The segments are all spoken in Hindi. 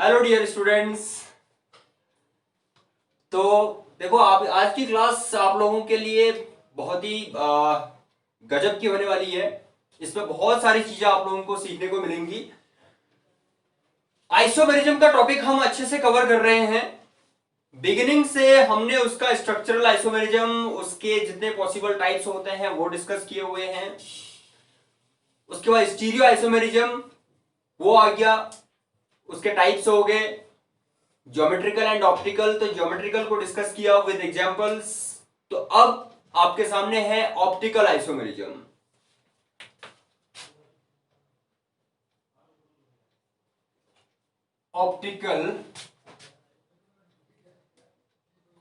Hello dear students. तो देखो, आप आज की क्लास आप लोगों के लिए बहुत ही गजब की होने वाली है। इसमें बहुत सारी चीजें आप लोगों को सीखने को मिलेंगी। आइसोमेरिज्म का टॉपिक हम अच्छे से कवर कर रहे हैं। बिगिनिंग से हमने उसका स्ट्रक्चरल आइसोमेरिज्म, उसके जितने पॉसिबल टाइप्स होते हैं वो डिस्कस किए हुए हैं। उसके बाद स्टीरियो आइसोमेरिज्म वो आ गया, उसके टाइप्स हो गए। ज्योमेट्रिकल एंड ऑप्टिकल, तो ज्योमेट्रिकल को डिस्कस किया विद एग्जांपल्स। तो अब आपके सामने है optical isomerism. Optical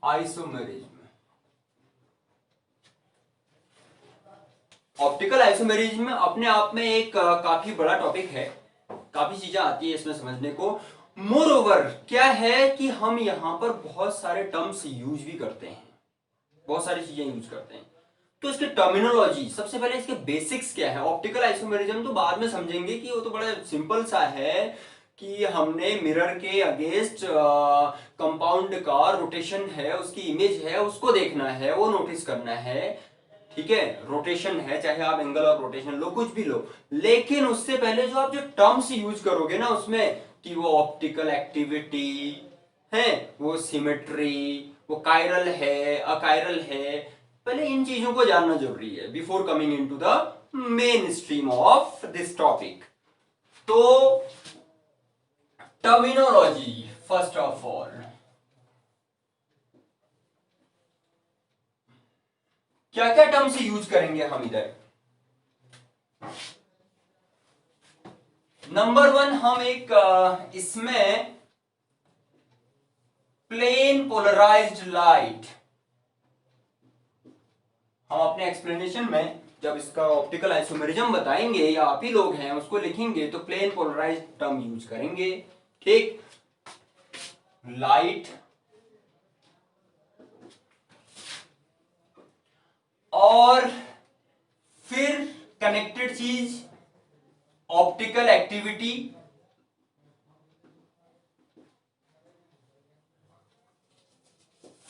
isomerism, optical isomerism अपने आप में एक काफी बड़ा टॉपिक है। काफी चीजें आती है इसमें समझने को। मोर ओवर क्या है कि हम यहां पर बहुत सारे टर्म्स यूज भी करते हैं, बहुत सारी चीजें यूज करते हैं। तो इसके टर्मिनोलॉजी, सबसे पहले इसके बेसिक्स क्या है। ऑप्टिकल आइसोमेरिज्म तो बाद में समझेंगे कि वो तो बड़ा सिंपल सा है कि हमने मिरर के अगेंस्ट कंपाउंड का रोटेशन है, उसकी इमेज है, उसको देखना है, वो नोटिस करना है। ठीक है, रोटेशन है, चाहे आप एंगल ऑफ रोटेशन लो, कुछ भी लो। लेकिन उससे पहले जो आप जो टर्म्स यूज करोगे ना उसमें, कि वो ऑप्टिकल एक्टिविटी है, वो सिमेट्री, वो कायरल है, अकायरल है, पहले इन चीजों को जानना जरूरी है before coming into the main stream of this topic. तो टर्मिनोलॉजी फर्स्ट ऑफ ऑल, क्या क्या टर्म्स यूज करेंगे हम इधर। नंबर वन, हम एक इसमें प्लेन पोलराइज्ड लाइट, हम अपने एक्सप्लेनेशन में जब इसका ऑप्टिकल आइसोमेरिज्म बताएंगे या आप ही लोग हैं उसको लिखेंगे तो प्लेन पोलराइज्ड टर्म यूज करेंगे। ठीक, लाइट और फिर कनेक्टेड चीज ऑप्टिकल एक्टिविटी,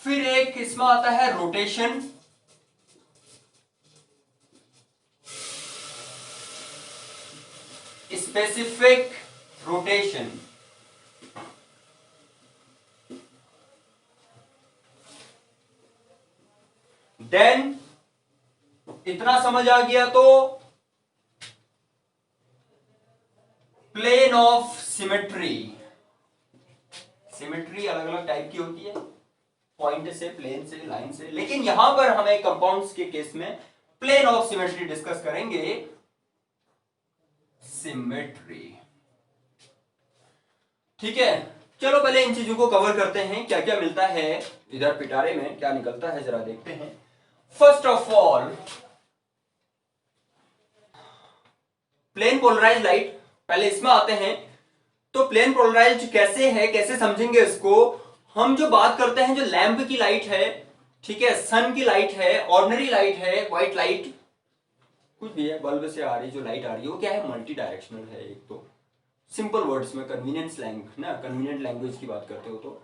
फिर एक इसमें आता है रोटेशन, स्पेसिफिक रोटेशन, देन इतना समझ आ गया तो प्लेन ऑफ सिमेट्री। सिमेट्री अलग अलग टाइप की होती है, पॉइंट से, प्लेन से, लाइन से, लेकिन यहां पर हमें कंपाउंड्स के केस में प्लेन ऑफ सिमेट्री डिस्कस करेंगे। सिमेट्री, ठीक है। चलो पहले इन चीजों को कवर करते हैं, क्या क्या मिलता है इधर पिटारे में, क्या निकलता है जरा देखते हैं। First of all, plane polarized light, पहले इसमें आते हैं। तो प्लेन पोलराइज्ड कैसे है, कैसे समझेंगे इसको। हम जो बात करते हैं, जो लैंप की लाइट है, ठीक है, सन की लाइट है, ऑर्डिनरी लाइट है, व्हाइट लाइट, कुछ भी है, बल्ब से आ रही जो लाइट आ रही है वो क्या है, मल्टी डायरेक्शनल है। एक तो सिंपल वर्ड्स में, कन्वीनियंस लैंग्वेज ना, कन्वीनियंट लैंग्वेज की बात करते हो तो।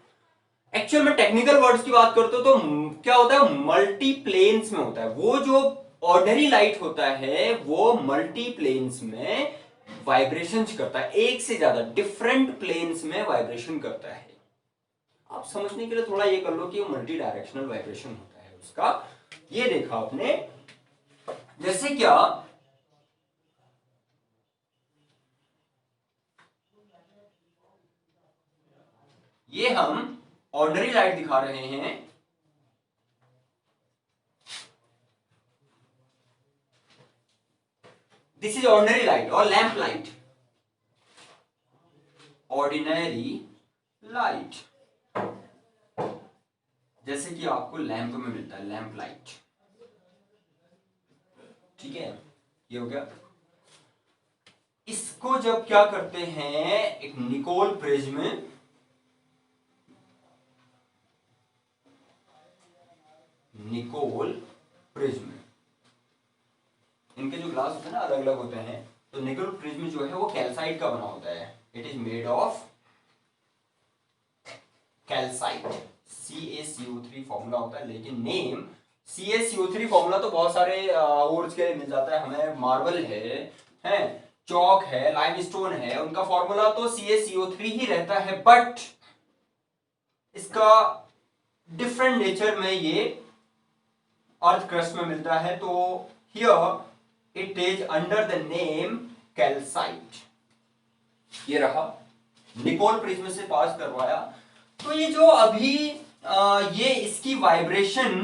एक्चुअल में टेक्निकल वर्ड्स की बात करते हो तो क्या होता है, मल्टी प्लेन्स में होता है। वो जो ऑर्डिनरी लाइट होता है वो मल्टी प्लेन्स में वाइब्रेशन करता है, एक से ज्यादा डिफरेंट प्लेन्स में वाइब्रेशन करता है। आप समझने के लिए थोड़ा ये कर लो कि वो मल्टी डायरेक्शनल वाइब्रेशन होता है उसका। ये देखा आपने, जैसे क्या, ये हम ऑर्डिनरी लाइट दिखा रहे हैं, दिस इज ऑर्डिनरी लाइट और लैंप लाइट, ऑर्डिनरी लाइट जैसे कि आपको लैंप में मिलता है, लैंप लाइट, ठीक है। ये हो गया। इसको जब क्या करते हैं, एक निकोल प्रिज्म, निकोल प्रिज्म, इनके जो ग्लास होते हैं ना अलग अलग होते हैं, तो निकोल प्रिज्म जो है वो कैल्साइट का बना होता है। It is made of calcite, CaCO3 formula होता है, लेकिन नेम CaCO3 फॉर्मूला तो बहुत सारे ओर्स के लिए मिल जाता है हमें, मार्बल है चौक है, लाइमस्टोन है, उनका फॉर्मूला तो CaCO3 ही रहता है, बट इसका डिफरेंट नेचर में ये अर्थ क्रस्ट में मिलता है, तो here it is under the name calcite. ये रहा, निकोल प्रिज्म से पास करवाया। तो ये जो अभी ये इसकी वाइब्रेशन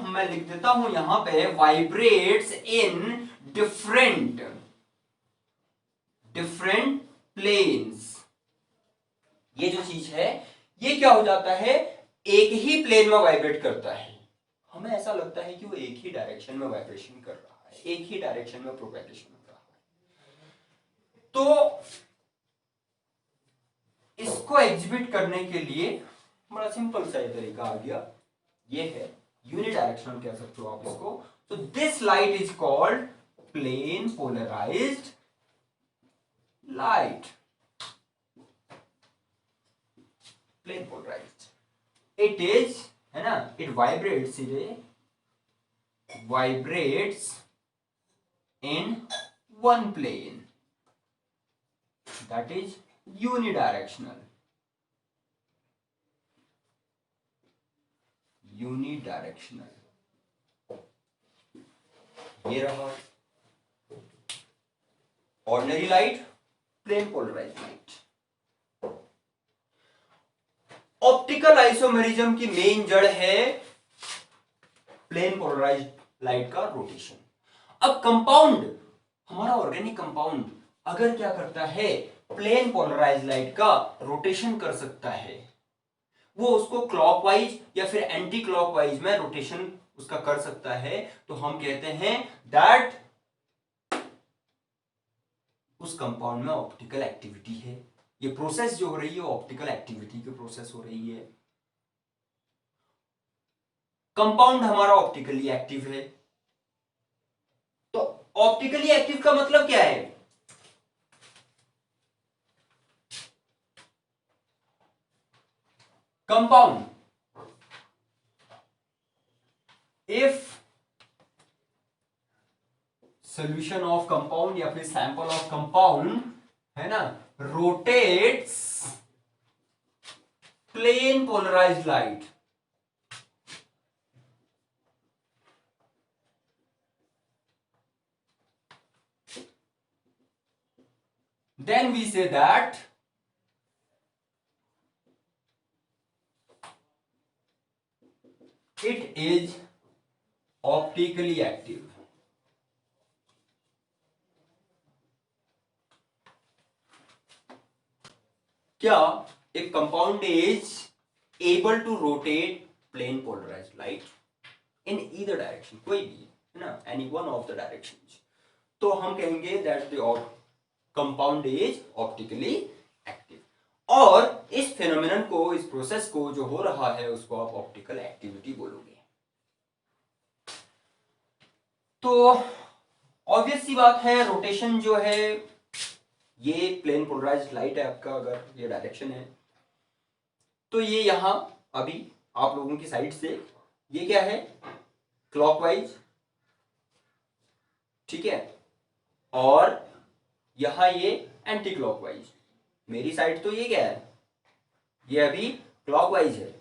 मैं लिख देता हूं यहां पे, vibrates in different different planes. ये जो चीज है ये क्या हो जाता है, एक ही प्लेन में वाइब्रेट करता है। हमें ऐसा लगता है कि वो एक ही डायरेक्शन में वाइब्रेशन कर रहा है, एक ही डायरेक्शन में प्रोपेगेशन हो रहा है। तो इसको एग्जिबिट करने के लिए बड़ा सिंपल सा तरीका आ गया, ये है यूनिडायरेक्शनल कह सकते हो आप इसको। तो this light is called plane polarized light, plane polarized. It is, है ना, it vibrates in one plane, that is unidirectional। ये रहा ordinary light, plane polarized light. Optical isomerism की मेन जड़ है प्लेन पोलराइज्ड लाइट का रोटेशन। अब कंपाउंड, हमारा ऑर्गेनिक कंपाउंड अगर क्या करता है, प्लेन पोलराइज्ड लाइट का रोटेशन कर सकता है, वो उसको क्लॉकवाइज या फिर एंटी क्लॉकवाइज में रोटेशन उसका कर सकता है, तो हम कहते हैं दैट उस कंपाउंड में ऑप्टिकल एक्टिविटी है। ये प्रोसेस जो हो रही है ऑप्टिकल एक्टिविटी की प्रोसेस हो रही है। कंपाउंड हमारा ऑप्टिकली एक्टिव है। तो ऑप्टिकली एक्टिव का मतलब क्या है, compound if solution of compound या फिर सैंपल ऑफ कंपाउंड, है ना, rotates plane polarized light, then we say that it is optically active। क्या if compound is able to rotate plane polarized light in either direction, कोई भी, है ना, any one of the directions, तो हम कहेंगे that the compound is optically active। और इस फेनोमेनन को, इस प्रोसेस को जो हो रहा है उसको आप ऑप्टिकल एक्टिविटी बोलोगे। तो ऑब्वियस सी बात है, रोटेशन जो है ये प्लेन पोलराइज्ड लाइट है आपका, अगर ये डायरेक्शन है तो ये यहां अभी आप लोगों की साइड से ये क्या है, क्लॉकवाइज, ठीक है, और यहां ये एंटी क्लॉकवाइज। मेरी साइड तो ये क्या है, ये अभी क्लॉकवाइज है,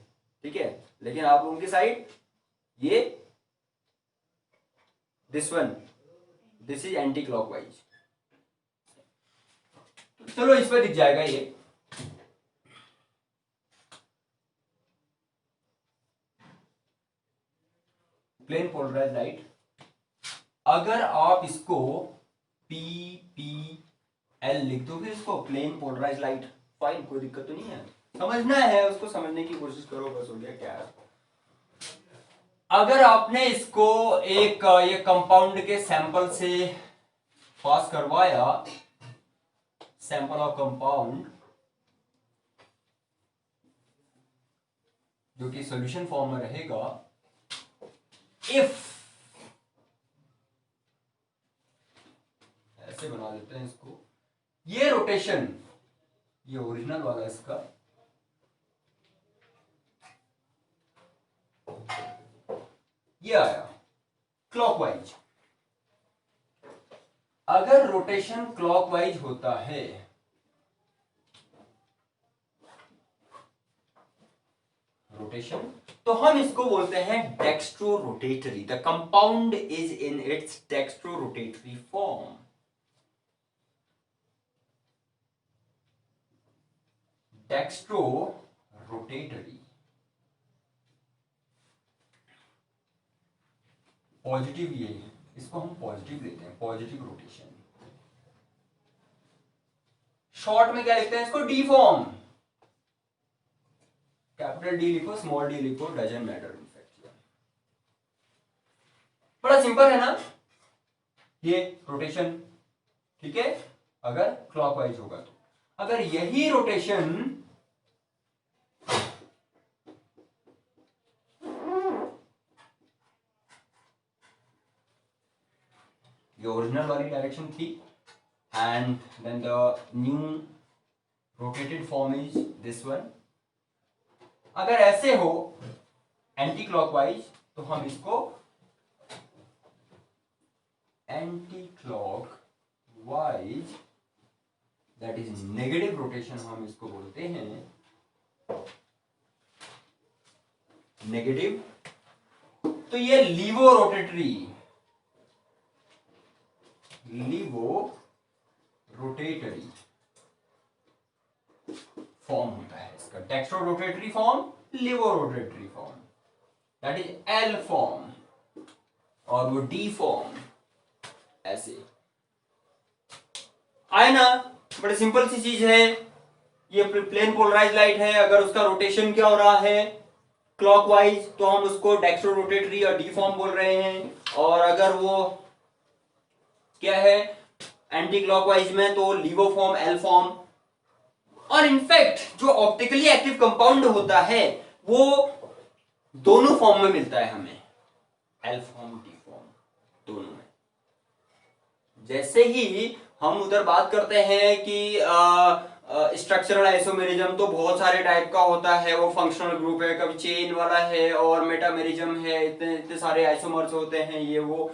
ठीक है, लेकिन आप लोगों की साइड ये this one, this is anti clockwise. चलो इस पर दिख जाएगा ये, प्लेन पोलराइज्ड लाइट। अगर आप इसको PPL लिख दो फिर इसको, प्लेन पोलराइज्ड लाइट, फाइन, कोई दिक्कत तो नहीं है, समझना है उसको, समझने की कोशिश करो, बस हो गया क्या है। अगर आपने इसको एक ये कंपाउंड के सैंपल से पास करवाया, सैंपल ऑफ कंपाउंड जो कि सॉल्यूशन फॉर्म में रहेगा, इफ, ऐसे बना लेते हैं इसको, ये रोटेशन, ये ओरिजिनल वाला इसका, ये आया क्लॉकवाइज। अगर रोटेशन क्लॉकवाइज होता है रोटेशन, तो हम इसको बोलते हैं dextro rotatory. The compound is in its dextro rotatory form. Dextro rotatory positive, ये इसको हम पॉजिटिव लेते हैं, पॉजिटिव रोटेशन। शॉर्ट में क्या लिखते हैं इसको? D form. कैपिटल डी लिखो, स्मॉल डी लिखो, डजंट मैटर इनफैक्ट। बड़ा सिंपल है ना ये रोटेशन, ठीक है। अगर क्लॉकवाइज होगा तो, अगर यही रोटेशन ये ओरिजिनल वाली डायरेक्शन थी, and then the new rotated form is this one. अगर ऐसे हो एंटी क्लॉकवाइज, तो हम इसको anti clockwise, that is negative rotation, हम इसको बोलते हैं नेगेटिव। तो ये laevo rotatory, laevo rotatory form होता है इसका। Dextro rotatory form, laevo rotatory form, that is L form, और वो डी फॉर्म ऐसे आए ना। बड़ी सिंपल सी चीज है ये। प्लेन पोलराइज लाइट है, अगर उसका रोटेशन क्या हो रहा है क्लॉकवाइज, तो हम उसको डेक्स्ट्रो रोटेटरी और डी फॉर्म बोल रहे हैं। और अगर वो क्या है एंटी क्लॉकवाइज में, तो लीवो फॉर्म, एल फॉर्म। और इनफैक्ट जो ऑप्टिकली एक्टिव कंपाउंड होता है वो दोनों फॉर्म में मिलता है हमें, एल फॉर्म, डी फॉर्म, दोनों में। जैसे ही हम उधर बात करते हैं कि स्ट्रक्चरल आइसोमेरिज्म, तो बहुत सारे टाइप का होता है, वो फंक्शनल ग्रुप है, कभी चेन वाला है और मेटामेरिज्म है, इतने इतने सारे आइसोमर्स होते हैं ये वो।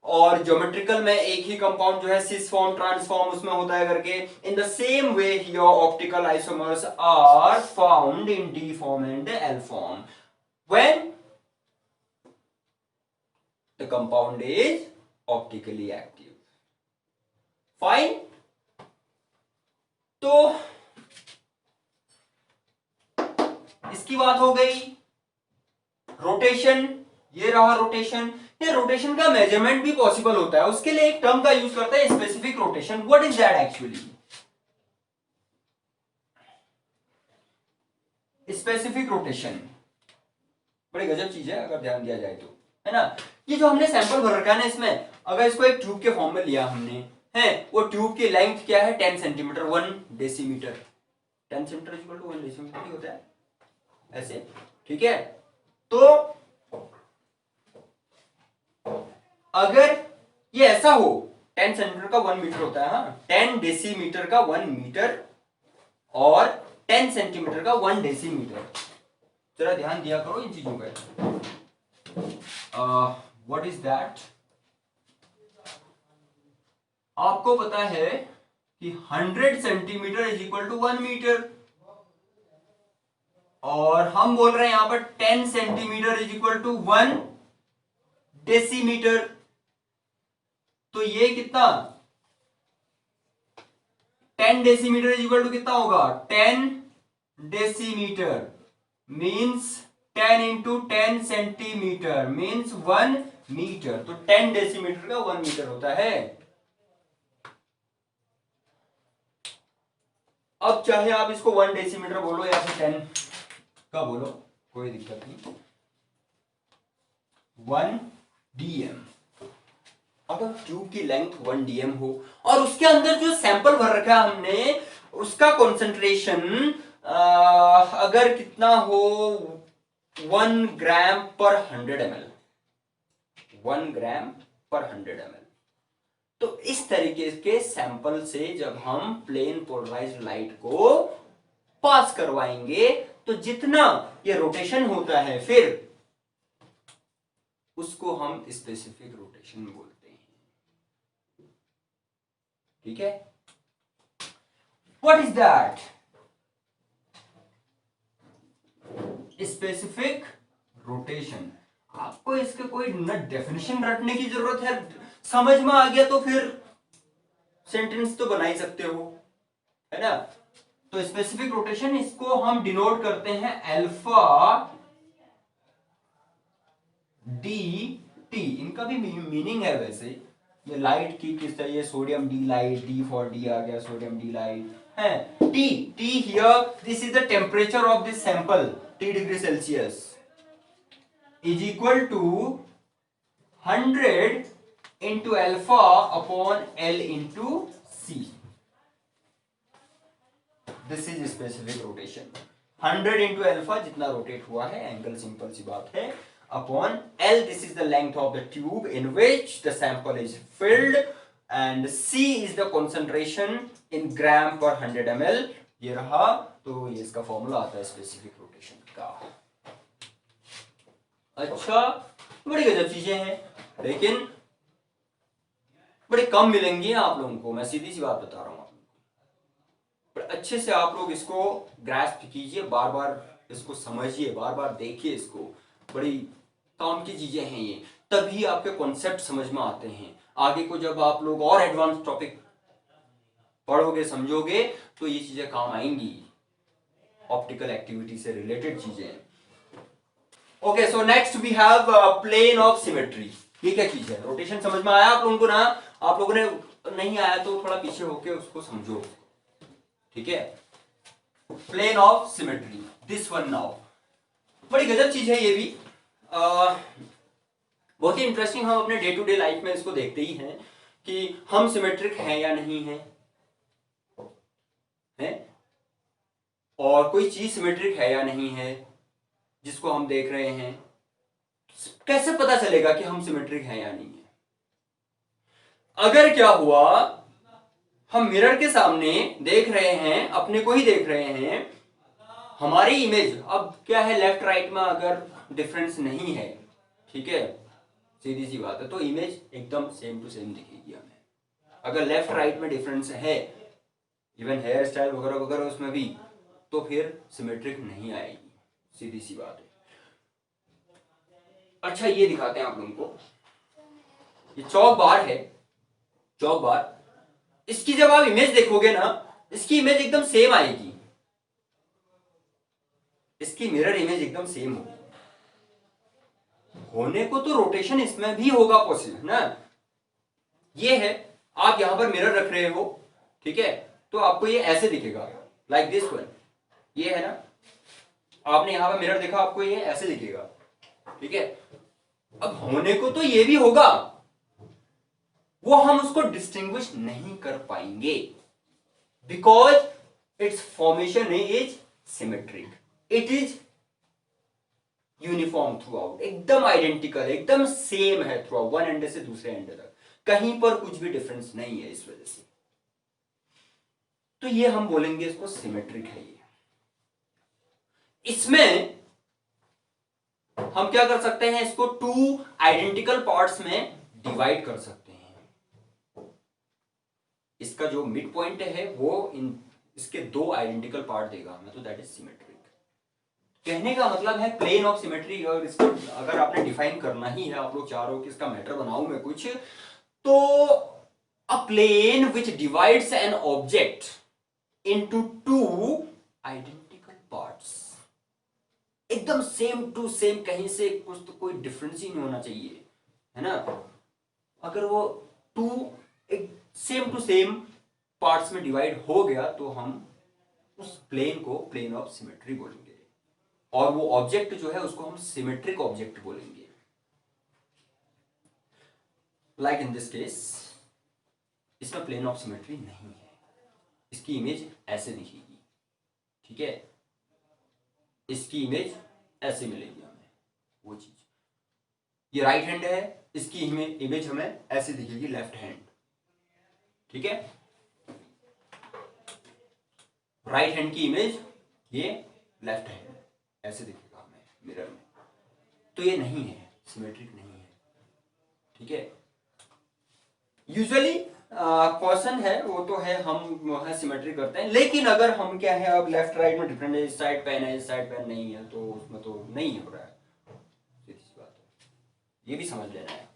और ज्योमेट्रिकल में एक ही कंपाउंड जो है सिस फॉर्म, ट्रांसफॉर्म उसमें होता है करके। In the same way here optical isomers are found in D form and L form when the compound is optically active. Fine. तो इसकी बात हो गई। रोटेशन, ये रहा रोटेशन। ये रोटेशन का मेजरमेंट भी पॉसिबल होता है, उसके लिए एक टर्म का यूज करते हैं, specific rotation. What is that actually? Specific rotation बड़ी गजब चीज है अगर ध्यान दिया जाए तो, है ना। ये जो हमने सैंपल भर रखा है ना, इसमें अगर इसको एक ट्यूब के फॉर्म में लिया हमने, है वो ट्यूब की लेंथ क्या है 10 centimetre, 1 decimetre. 10 centimetre equal to 1 decimetre ही होता है ऐसे, ठीक है। तो अगर ये ऐसा हो, 10 सेंटीमीटर का 1 मीटर होता है, हाँ, 10 डेसीमीटर का 1 मीटर और 10 सेंटीमीटर का 1 डेसीमीटर। जरा ध्यान दिया करो इन चीजों का। What is that? आपको पता है कि 100 centimetre is equal to 1 metre, और हम बोल रहे हैं यहां पर 10 centimetre is equal to 1 decimetre. तो ये कितना, 10 डेसीमीटर इज इक्वल टू कितना होगा, 10 decimetre means 10 into 10 centimetre means 1 metre. तो 10 डेसीमीटर का 1 मीटर होता है। अब चाहे आप इसको 1 डेसीमीटर बोलो या फिर 10 का बोलो, कोई दिक्कत नहीं। 1 डीएम, अगर ट्यूब की लेंथ 1 डीएम हो और उसके अंदर जो सैंपल भर रखा है हमने, उसका कॉन्सेंट्रेशन अगर कितना हो 1 ग्राम पर 100 ml, 1 ग्राम पर 100 ml। तो इस तरीके के सैंपल से जब हम प्लेन पोलराइज्ड लाइट को पास करवाएंगे, तो जितना ये रोटेशन होता है, फिर उसको हम स्पेसिफिक रोटेशन बोलते हैं। ठीक है, what is that? Specific rotation. आपको इसके कोई न डेफिनेशन रटने की जरूरत है, समझ में आ गया तो फिर सेंटेंस तो बना ही सकते हो, है ना। तो स्पेसिफिक रोटेशन, इसको हम डिनोट करते हैं अल्फा डी टी। इनका भी मीनिंग है वैसे, ये लाइट की किस तरह, ये sodium D light, D for D आ गया, सोडियम डी लाइट है। T T here, this is the temperature of this sample, T degree Celsius is equal to 100 into alpha upon L into C. This is specific rotation. 100 into alpha, जितना रोटेट हुआ है एंगल, सिंपल सी बात है, upon L, this is the length of the tube in which the sample is filled, and C is the concentration in gram per 100 ml. ये रहा, तो ये इसका फॉर्मूला आता है स्पेसिफिक रोटेशन का। अच्छा, बड़ी गजब चीजें हैं, लेकिन बड़े कम मिलेंगी आप लोगों को, मैं सीधी सी बात बता रहा हूं आप लोगों को। अच्छे से आप लोग इसको ग्रास्प कीजिए, बार बार इसको समझिए, बार बार देखिए इसको, बड़ी काम की चीजें हैं ये, तभी आपके कॉन्सेप्ट समझ में आते हैं। आगे को जब आप लोग और एडवांस टॉपिक पढ़ोगे, समझोगे, तो ये चीजें काम आएंगी, ऑप्टिकल एक्टिविटी से रिलेटेड चीजें। Okay, so next we have plane of symmetry. ये क्या चीज है? रोटेशन समझ में आया आप लोगों को ना? आप लोगों ने नहीं आया तो थोड़ा पीछे होके उसको समझो, ठीक है। Plane of symmetry, this one now, बड़ी गजब चीज है ये भी, बहुत ही इंटरेस्टिंग। हम अपने डे टू डे लाइफ में इसको देखते ही हैं कि हम सिमेट्रिक हैं या नहीं हैं, है? और कोई चीज सिमेट्रिक है या नहीं है जिसको हम देख रहे हैं, कैसे पता चलेगा कि हम सिमेट्रिक हैं या नहीं है? अगर क्या हुआ, हम मिरर के सामने देख रहे हैं, अपने को ही देख रहे हैं, हमारी इमेज, अब क्या है, लेफ्ट राइट में अगर डिफरेंस नहीं है, ठीक है, सीधी सी बात है, तो इमेज एकदम सेम टू सेम दिखेगी हमें। अगर लेफ्ट राइट में डिफरेंस है, इवन हेयर स्टाइल वगैरह वगैरह उसमें भी, तो फिर सिमेट्रिक नहीं आएगी, सीधी सी बात है। अच्छा, ये दिखाते हैं आप लोगों को, ये चौक बार है, चौक बार, इसकी जब आप इमेज देखोगे ना, इसकी इमेज एकदम सेम आएगी, इसकी मिरर इमेज एकदम सेम होगी। होने को तो रोटेशन इसमें भी होगा पॉसिबल ना। ये है, आप यहां पर मिरर रख रहे हो, ठीक है, तो आपको ये ऐसे दिखेगा, लाइक दिस वन, ये है ना, आपने यहां पर मिरर देखा, आपको ये ऐसे दिखेगा, ठीक है। अब होने को तो ये भी होगा, वो हम उसको डिस्टिंग्विश नहीं कर पाएंगे, because it's formation is symmetric, it is uniform through out, एकदम आइडेंटिकल, एकदम सेम है थ्रू आउट, वन एंड से दूसरे एंड तक, कहीं पर कुछ भी डिफरेंस नहीं है। इस वजह से तो ये हम बोलेंगे इसको सिमेट्रिक है। ये इसमें हम क्या कर सकते हैं, इसको टू आइडेंटिकल पार्ट्स में डिवाइड कर सकते हैं। इसका जो मिड पॉइंट है वो इसके दो आइडेंटिकल पार्ट देगा हमें, तो दैट इज सिमेट्रिक। कहने का मतलब है प्लेन ऑफ सिमेट्री, और इसको अगर आपने डिफाइन करना ही है, आप लोग चाह रहे हो कि इसका मैटर बनाऊं मैं कुछ, तो a plane which divides an object into two identical parts, एकदम सेम टू सेम, कहीं से कुछ तो कोई डिफरेंस ही नहीं होना चाहिए, है ना। अगर वो टू एक सेम टू सेम पार्ट्स में डिवाइड हो गया, तो हम उस प्लेन को प्लेन ऑफ सिमेट्री बोलेंगे, और वो ऑब्जेक्ट जो है उसको हम सिमेट्रिक ऑब्जेक्ट बोलेंगे। लाइक इन दिस केस, इसमें प्लेन ऑफ सिमेट्री नहीं है, इसकी इमेज ऐसे दिखेगी, ठीक है, इसकी इमेज ऐसे मिलेगी हमें, वो चीज, ये राइट हैंड है, इसकी इमेज हमें ऐसे दिखेगी, लेफ्ट हैंड, ठीक है, राइट हैंड की इमेज ये लेफ्ट हैंड ऐसे दिखेगा हमें मिरर में, तो ये नहीं है, सिमेट्रिक नहीं है। ठीक है। यूजुअली क्वेश्चन है वो तो है, हम सिमेट्री करते हैं, लेकिन अगर हम क्या है अब लेफ्ट राइट में डिफरेंट है, इस साइड पेन है इस साइड पेन नहीं है, तो उसमें तो नहीं हो रहा है, सीधी सी बात है, ये भी समझ लेना है।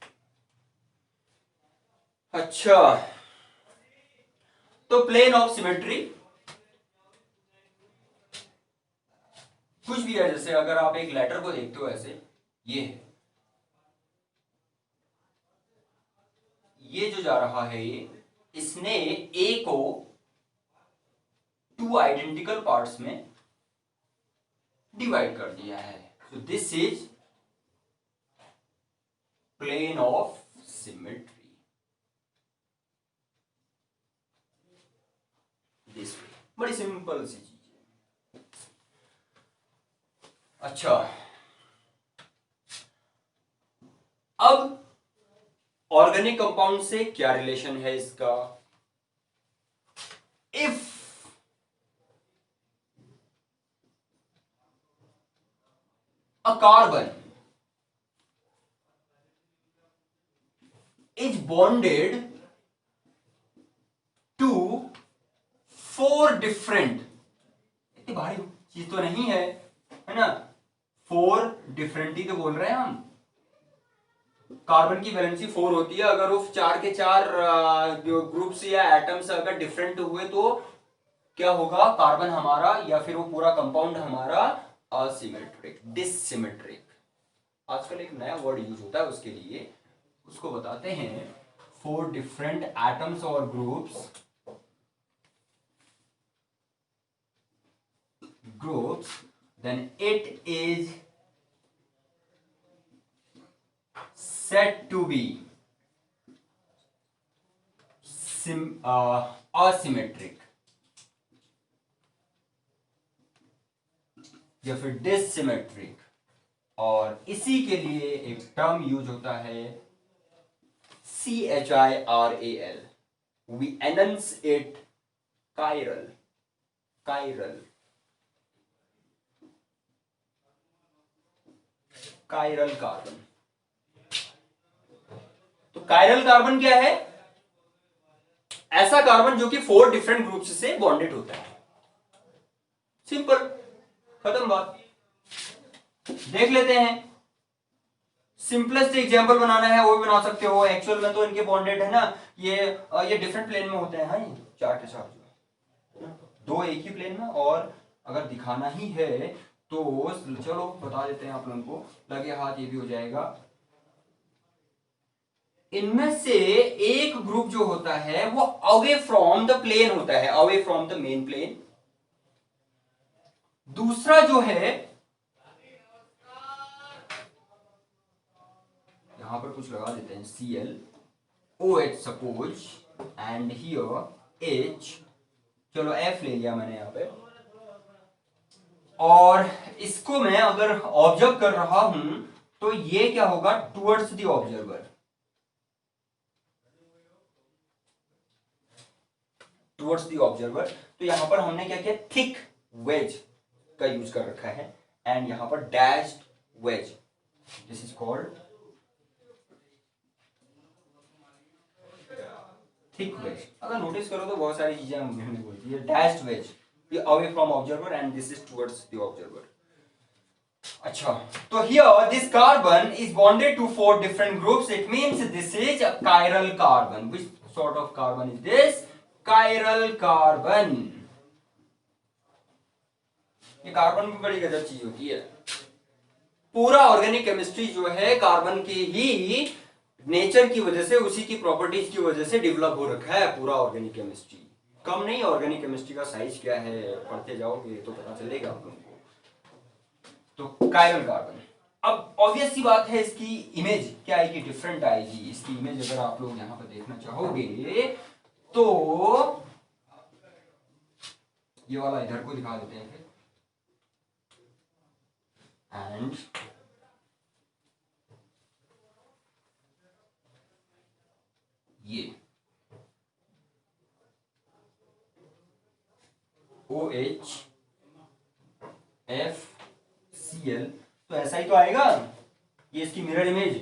अच्छा, तो प्लेन ऑफ सिमेट्री कुछ भी है, जैसे अगर आप एक लेटर को देखते हो ऐसे, ये है, ये जो जा रहा है ये, इसने ए को टू आइडेंटिकल पार्ट्स में डिवाइड कर दिया है, so this is plane of symmetry, this way, बड़ी सिंपल सी चीज है। अच्छा, अब ऑर्गेनिक कंपाउंड से क्या रिलेशन है इसका? If a carbon is bonded to 4 different, इतनी भारी चीज तो नहीं है ना, 4 डिफरेंट ही तो बोल रहे हैं हम। कार्बन की वैलेंसी 4 होती है, अगर वो 4 के 4 ग्रुप्स या एटम्स अगर डिफरेंट हुए तो क्या होगा, कार्बन हमारा या फिर वो पूरा कंपाउंड हमारा असिमेट्रिक, डिसिमेट्रिक। आजकल एक नया वर्ड यूज होता है उसके लिए, उसको बताते हैं 4 डिफरेंट एटम्स और groups, then it is said to be asymmetric या फिर डिसिमेट्रिक। और इसी के लिए एक टर्म यूज होता है CHIRAL, we announce it chiral, chiral, chiral carbon. तो कायरल कार्बन क्या है? ऐसा कार्बन जो कि 4 डिफरेंट ग्रुप्स से बॉन्डेड होता है। सिंपल, खत्म बात। देख लेते हैं, सिंपलेस्ट एग्जांपल बनाना है वो भी बना सकते हो। एक्चुअल में तो इनके बॉन्डेड है ना, ये डिफरेंट प्लेन में होते हैं। हाँ, ये 4 के 4 दो एक ही प्लेन में, और अगर दिखाना ही है तो चलो बता देते हैं आप लोगों को, लगे हाथ ये भी हो जाएगा। इनमें से एक ग्रुप जो होता है वो अवे फ्रॉम द प्लेन होता है, away from the main plane. दूसरा जो है, यहां पर कुछ लगा देते हैं, ClOH suppose, and here H, चलो F ले लिया मैंने यहां पे, और इसको मैं अगर ऑब्जर्व कर रहा हूं तो ये क्या होगा, towards the observer, towards the observer. तो यहां पर हमने क्या किया, थिक वेज का यूज कर रखा है, एंड यहां पर dashed wedge, this is called thick wedge. अगर नोटिस करो तो बहुत सारी चीजें हमने बोली है, डैश्ड वेज, ये away from observer and this is towards the observer. अच्छा, तो here this carbon is bonded to 4 different groups, it means this is a chiral carbon. Which sort of carbon is this? Chiral carbon. ये कार्बन भी बड़ी गजब चीज होती है। पूरा ऑर्गेनिक केमिस्ट्री जो है कार्बन की ही नेचर की वजह से, उसी की प्रॉपर्टीज की वजह से डेवलप हो रखा है पूरा ऑर्गेनिक केमिस्ट्री। कम नहीं, ऑर्गेनिक केमिस्ट्री का साइज क्या है पढ़ते जाओगे तो पता चलेगा आप लोगों को। तो कायरल कार्बन, अब ऑब्वियस सी बात है, इसकी इमेज क्या आएगी, डिफरेंट आएगी। इसकी इमेज अगर आप लोग यहां पर देखना चाहोगे तो ये वाला इधर को दिखा देते हैं फिर, एंड ये OH FCl, तो ऐसा ही तो आएगा, ये इसकी मिरर इमेज।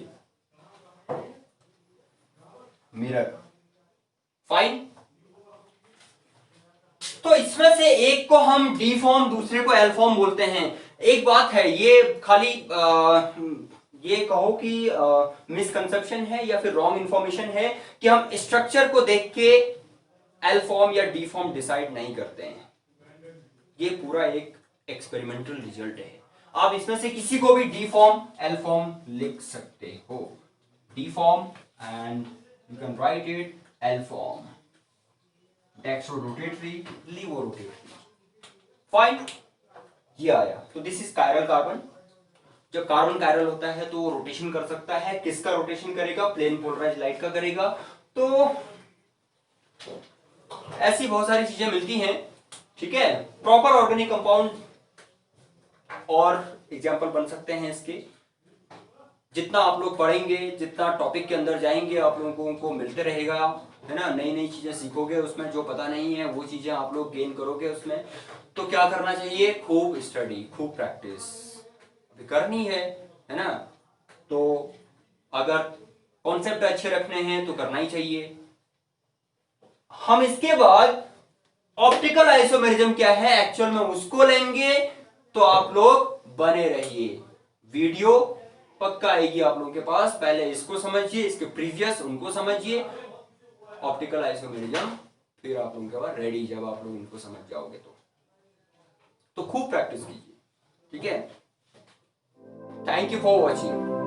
मिरर। फाइन। तो इसमें से एक को हम डी फॉर्म, दूसरे को एल फॉर्म बोलते हैं। एक बात है, ये खाली ये कहो कि मिसकंसेप्शन है या फिर रॉन्ग इंफॉर्मेशन है कि हम स्ट्रक्चर को देख के एल फॉर्म या डी फॉर्म डिसाइड नहीं करते हैं। ये पूरा एक एक्सपेरिमेंटल रिजल्ट है। आप इसमें से किसी को भी डी फॉर्म, एल फॉर्म लिख सकते हो। D form and you can write it L form. Dextrorotatory, laevorotatory. Fine. ये आया। तो दिस इज कायरल कार्बन। जब कार्बन कायरल होता है तो वो रोटेशन कर सकता है। किसका रोटेशन करेगा? प्लेन पोलराइज लाइट का करेगा। तो ऐसी बहुत सारी चीजें मिलती हैं, ठीक है। प्रॉपर ऑर्गेनिक कंपाउंड और एग्जाम्पल बन सकते हैं इसके। जितना आप लोग पढ़ेंगे, जितना टॉपिक के अंदर जाएंगे, आप लोगों को मिलते रहेगा, है ना। नई नई चीजें सीखोगे, उसमें जो पता नहीं है वो चीजें आप लोग गेन करोगे उसमें। तो क्या करना चाहिए? खूब स्टडी, खूब प्रैक्टिस अभी करनी है ना। तो अगर कॉन्सेप्ट अच्छे रखने हैं तो करना ही चाहिए। हम इसके बाद ऑप्टिकल आइसोमेरिज्म क्या है एक्चुअल में उसको लेंगे। तो आप लोग बने रहिए, वीडियो पक्का आएगी आप लोगों के पास। पहले इसको समझिए, इसके प्रीवियस उनको समझिए, ऑप्टिकल आइसोमेरिज्म, फिर आप लोगों के पास रेडी जब आप लोग इनको समझ जाओगे तो खूब प्रैक्टिस कीजिए, ठीक है। Thank you for watching.